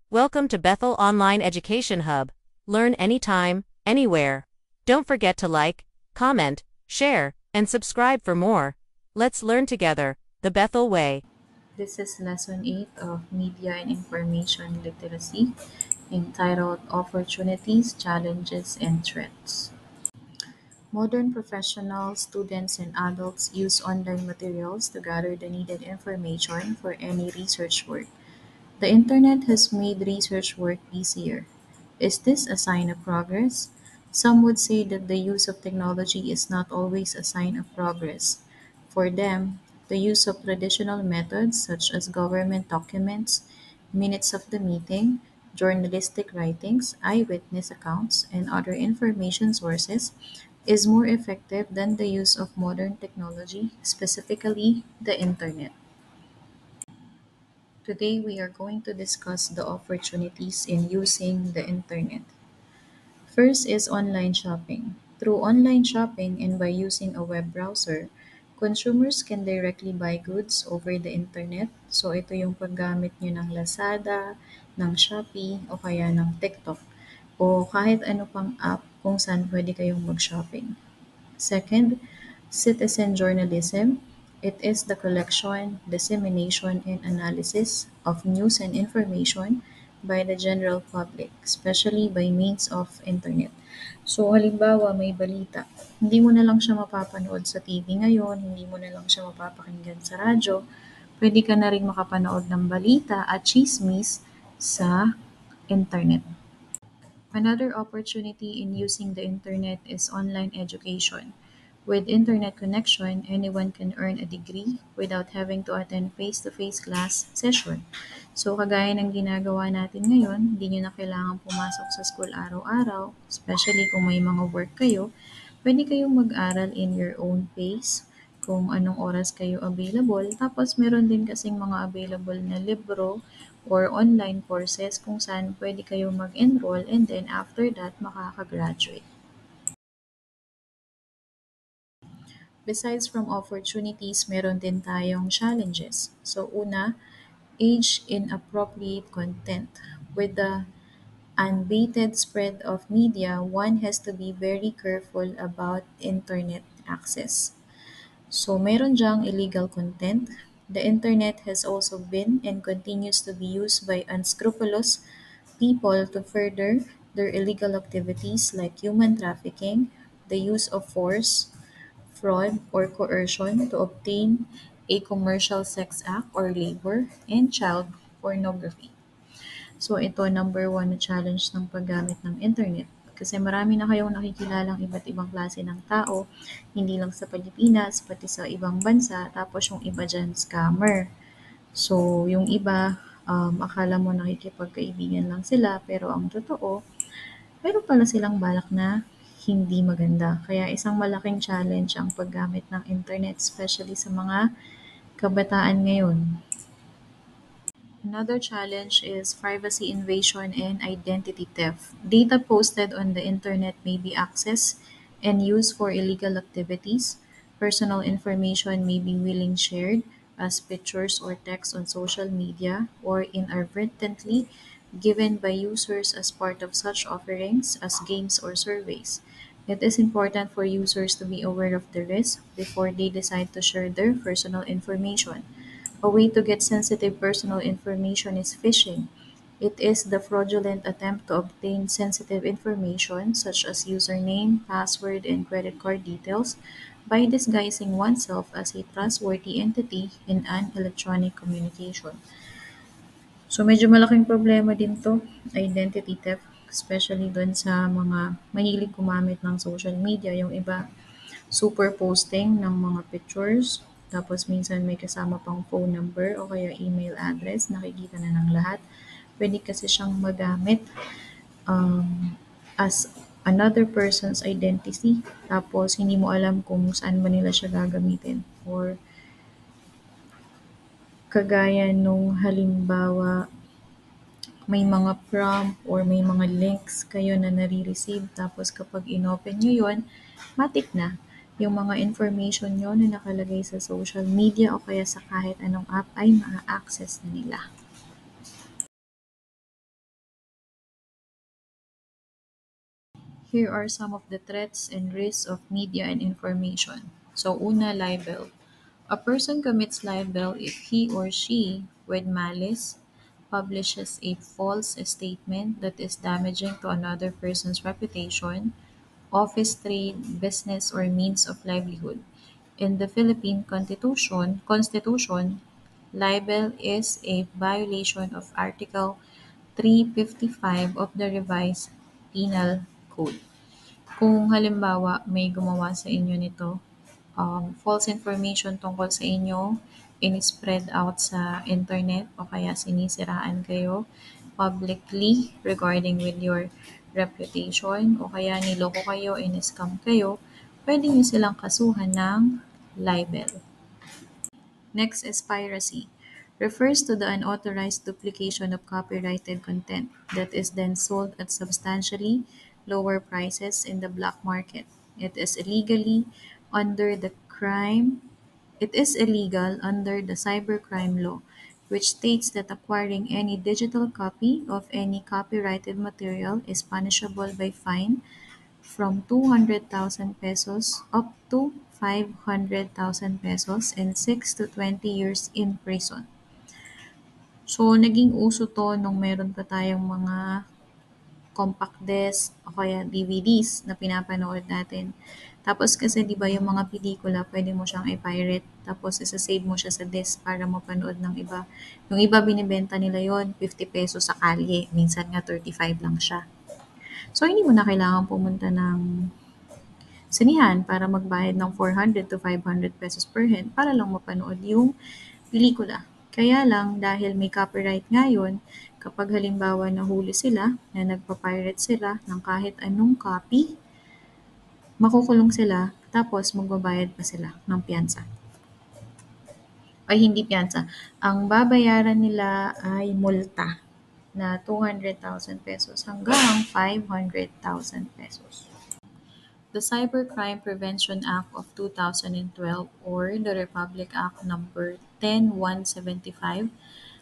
Welcome to Bethel Online Education Hub. Learn anytime, anywhere. Don't forget to like, comment, share, and subscribe for more. Let's learn together, the Bethel way. This is Lesson 8 of Media and Information Literacy, entitled Opportunities, Challenges, and Threats. Modern professionals, students, and adults use online materials to gather the needed information for any research work. The internet has made research work easier. Is this a sign of progress? Some would say that the use of technology is not always a sign of progress. For them, the use of traditional methods such as government documents, minutes of the meeting, journalistic writings, eyewitness accounts, and other information sources is more effective than the use of modern technology, specifically the internet. Today, we are going to discuss the opportunities in using the internet. First is online shopping. Through online shopping and by using a web browser, consumers can directly buy goods over the internet. So ito yung paggamit nyo ng Lazada, ng Shopee, o kaya ng TikTok, o kahit ano pang app kung saan pwede kayong mag-shopping. Second, citizen journalism. It is the collection, dissemination, and analysis of news and information by the general public, especially by means of internet. So, halimbawa, may balita. Hindi mo na lang siya mapapanood sa TV ngayon, hindi mo na lang siya mapapakinggan sa radyo. Pwede ka na rin makapanood ng balita at chismis sa internet. Another opportunity in using the internet is online education. With internet connection, anyone can earn a degree without having to attend face-to-face class session. So, kagaya ng ginagawa natin ngayon, hindi nyo na kailangan pumasok sa school araw-araw, especially kung may mga work kayo. Pwede kayong mag-aral in your own pace, kung anong oras kayo available. Tapos, meron din kasing mga available na libro or online courses kung saan pwede kayong mag-enroll and then after that, makaka-graduate. Besides from opportunities, meron din tayong challenges. So una, age inappropriate content. With the unbated spread of media, one has to be very careful about internet access. So meron diyang illegal content. The internet has also been and continues to be used by unscrupulous people to further their illegal activities like human trafficking, the use of force, fraud, or coercion to obtain a commercial sex act or labor, and child pornography. So ito number one na challenge ng paggamit ng internet. Kasi marami na kayong nakikilalang iba't ibang klase ng tao, hindi lang sa Pilipinas, pati sa ibang bansa, tapos yung iba dyan, scammer. So, yung iba, akala mo nakikipagkaibigan lang sila, pero ang totoo, meron pala silang balak na hindi maganda. Kaya isang malaking challenge ang paggamit ng internet, especially sa mga kabataan ngayon. Another challenge is privacy invasion and identity theft. Data posted on the internet may be accessed and used for illegal activities. Personal information may be willing shared as pictures or text on social media or inadvertently given by users as part of such offerings as games or surveys. It is important for users to be aware of the risk before they decide to share their personal information. A way to get sensitive personal information is phishing. It is the fraudulent attempt to obtain sensitive information such as username, password, and credit card details by disguising oneself as a trustworthy entity in an electronic communication. So medyo malaking problema din 'to, identity theft, especially dun sa mga mahilig gumamit ng social media. Yung iba, super posting ng mga pictures, tapos minsan may kasama pang phone number o kaya email address, nakikita na ng lahat. Pwede kasi siyang magamit as another person's identity, tapos hindi mo alam kung saan ba nila siya gagamitin. Or kagaya nung halimbawa, may mga prompt or may mga links kayo na nare-receive tapos kapag inopen nyo yun, matik na yung mga information nyo na nakalagay sa social media o kaya sa kahit anong app ay maa-access na nila. Here are some of the threats and risks of media and information. So, una, libel. A person commits libel if he or she, with malice, publishes a false statement that is damaging to another person's reputation, office, trade, business, or means of livelihood. In the Philippine Constitution, libel is a violation of Article 355 of the Revised Penal Code. Kung halimbawa may gumawa sa inyo nito, false information tungkol sa inyo, in-spread out sa internet o kaya sinisiraan kayo publicly regarding with your reputation o kaya niloko kayo, in-scam kayo, pwede nyo silang kasuhan ng libel. Next is piracy. Refers to the unauthorized duplication of copyrighted content that is then sold at substantially lower prices in the black market. It is illegally under the crime it is illegal under the cybercrime law, which states that acquiring any digital copy of any copyrighted material is punishable by fine from 200,000 pesos up to 500,000 pesos and 6 to 20 years in prison. So, naging uso to nung meron pa tayong mga compact disc o kaya DVDs na pinapanood natin. Tapos kasi 'di ba yung mga pelikula pwede mo siyang i-pirate tapos isa-save mo siya sa disc para mapanood ng iba. Yung iba binibenta nila yon 50 pesos sa kalye, minsan nga 35 lang siya. So hindi mo na kailangan pumunta ng sinihan para magbayad ng 400 to 500 pesos per head para lang mapanood yung pelikula. Kaya lang dahil may copyright ngayon, kapag halimbawa nahuli sila na nagpa-pirate sila ng kahit anong copy, makukulong sila tapos magbabayad pa sila ng piyansa. Ay hindi piyansa, ang babayaran nila ay multa na 200,000 pesos hanggang 500,000 pesos. The Cybercrime Prevention Act of 2012 or the Republic Act number 10175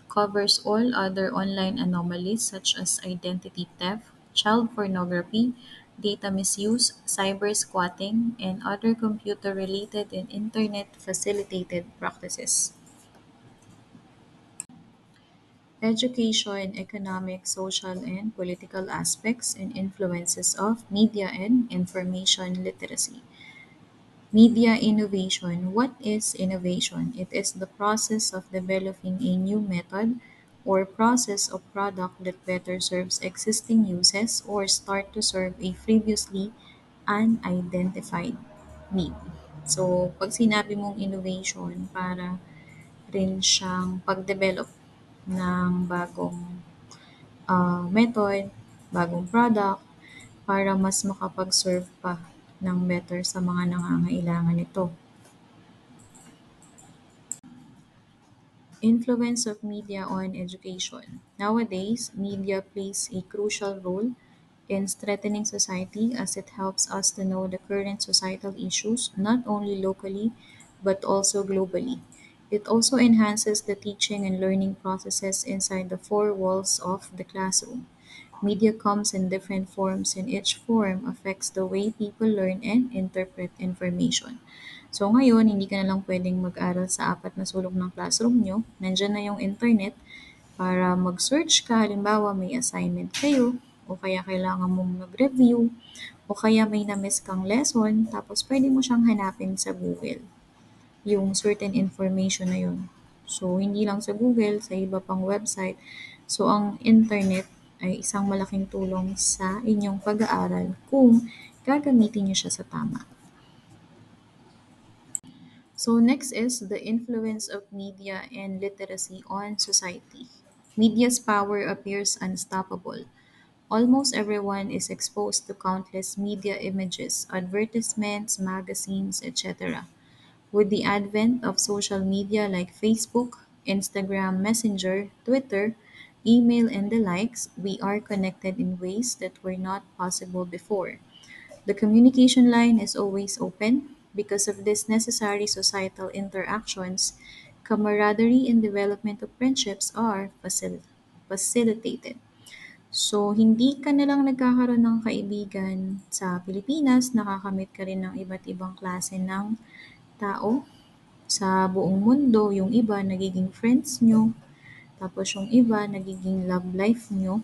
covers all other online anomalies such as identity theft, child pornography, data misuse, cyber squatting, and other computer-related and internet-facilitated practices. Education, economic, social, and political aspects and influences of media and information literacy. Media innovation. What is innovation? It is the process of developing a new method or process of product that better serves existing uses or start to serve a previously unidentified need. So, pag sinabi mong innovation, para rin siyang pag-develop ng bagong method, bagong product, para mas makapag-serve pa ng better sa mga nangangailangan nito. Influence of media on education. Nowadays, media plays a crucial role in strengthening society as it helps us to know the current societal issues not only locally but also globally. It also enhances the teaching and learning processes inside the four walls of the classroom. Media comes in different forms, and each form affects the way people learn and interpret information. So ngayon, hindi ka na lang pwedeng mag-aral sa apat na sulok ng classroom nyo. Nandiyan na yung internet para mag-search ka. Halimbawa, may assignment kayo, o kaya kailangan mong mag-review, o kaya may na-miss kang lesson, tapos pwede mo siyang hanapin sa Google, yung certain information na yun. So, hindi lang sa Google, sa iba pang website. So, ang internet ay isang malaking tulong sa inyong pag-aaral kung gagamitin niyo siya sa tama. So next is the influence of media and literacy on society. Media's power appears unstoppable. Almost everyone is exposed to countless media images, advertisements, magazines, etc. With the advent of social media like Facebook, Instagram, Messenger, Twitter, email, and the likes, we are connected in ways that were not possible before. The communication line is always open. Because of these necessary societal interactions, camaraderie and development of friendships are facilitated. So, hindi ka na lang nagkakaroon ng kaibigan sa Pilipinas, nakakamit ka rin ng iba't ibang klase ng tao sa buong mundo. Yung iba, nagiging friends nyo. Tapos yung iba, nagiging love life nyo.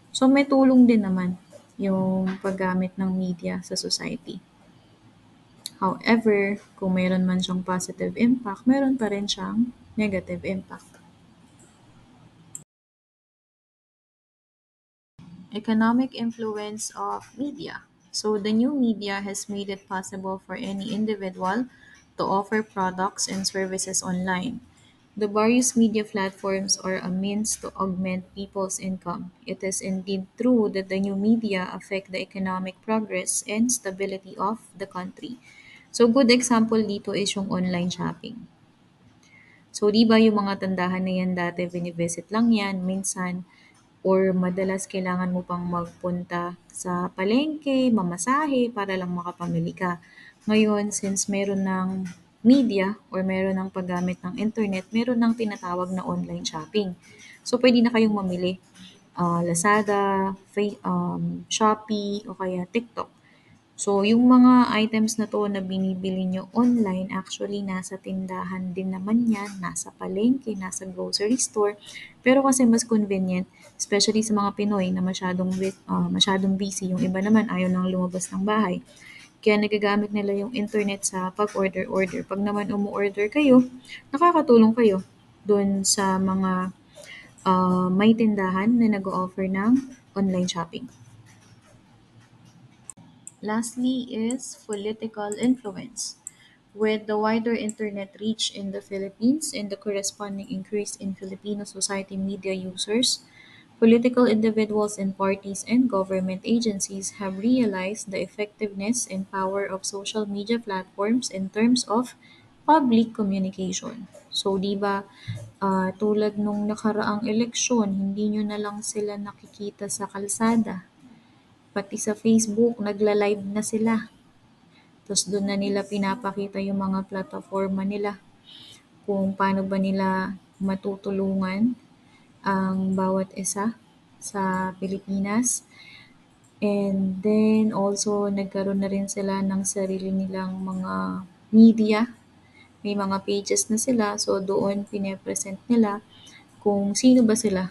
So, may tulong din naman yung paggamit ng media sa society. However, kung meron man siyang positive impact, meron pa rin siyang negative impact. Economic influence of media. So, the new media has made it possible for any individual to offer products and services online. The various media platforms are a means to augment people's income. It is indeed true that the new media affect the economic progress and stability of the country. So, good example dito is yung online shopping. So, 'di ba yung mga tindahan na 'yan dati vini-visit lang 'yan minsan or madalas kailangan mo pang magpunta sa palengke, mamasahe para lang makapamili ka. Ngayon, since meron ng media or meron ng paggamit ng internet, meron ng tinatawag na online shopping. So, pwede na kayong mamili, Lazada, Shopee o kaya TikTok. So, yung mga items na 'to na binibili niyo online, actually nasa tindahan din naman 'yan, nasa palengke, nasa grocery store. Pero kasi mas convenient, especially sa mga Pinoy na masyadong busy, yung iba naman ayaw ng lumabas ng bahay. Kaya nagagamit nila yung internet sa pag-order-order. 'Pag naman umo-order kayo, nakakatulong kayo dun sa mga, may tindahan na nag-o-offer ng online shopping. Lastly is political influence. With the wider internet reach in the Philippines and the corresponding increase in Filipino society media users, political individuals and parties and government agencies have realized the effectiveness and power of social media platforms in terms of public communication. So, di ba, tulad nung nakaraang eleksyon, hindi nyo na lang sila nakikita sa kalsada. Pati sa Facebook, nagla-live na sila. Tapos doon na nila pinapakita yung mga plataforma nila kung paano ba nila matutulungan ang bawat isa sa Pilipinas. And then also nagkaroon na rin sila ng sarili nilang mga media. May mga pages na sila, so doon pine-present nila kung sino ba sila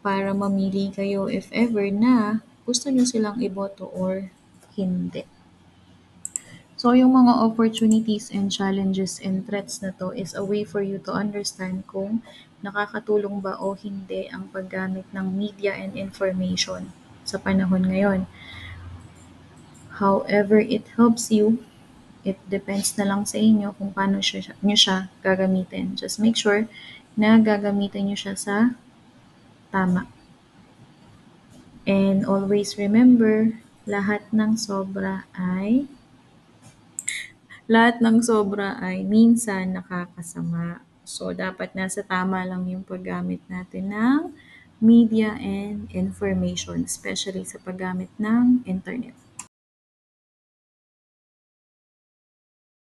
para mamili kayo if ever na gusto nyo silang iboto or hindi. So, yung mga opportunities and challenges and threats na to is a way for you to understand kung nakakatulong ba o hindi ang paggamit ng media and information sa panahon ngayon. However, it helps you. It depends na lang sa inyo kung paano nyo siya gagamitin. Just make sure na gagamitin nyo siya sa tama. And always remember, lahat ng sobra ay minsan nakakasama. So, dapat nasa tama lang yung paggamit natin ng media and information, especially sa paggamit ng internet.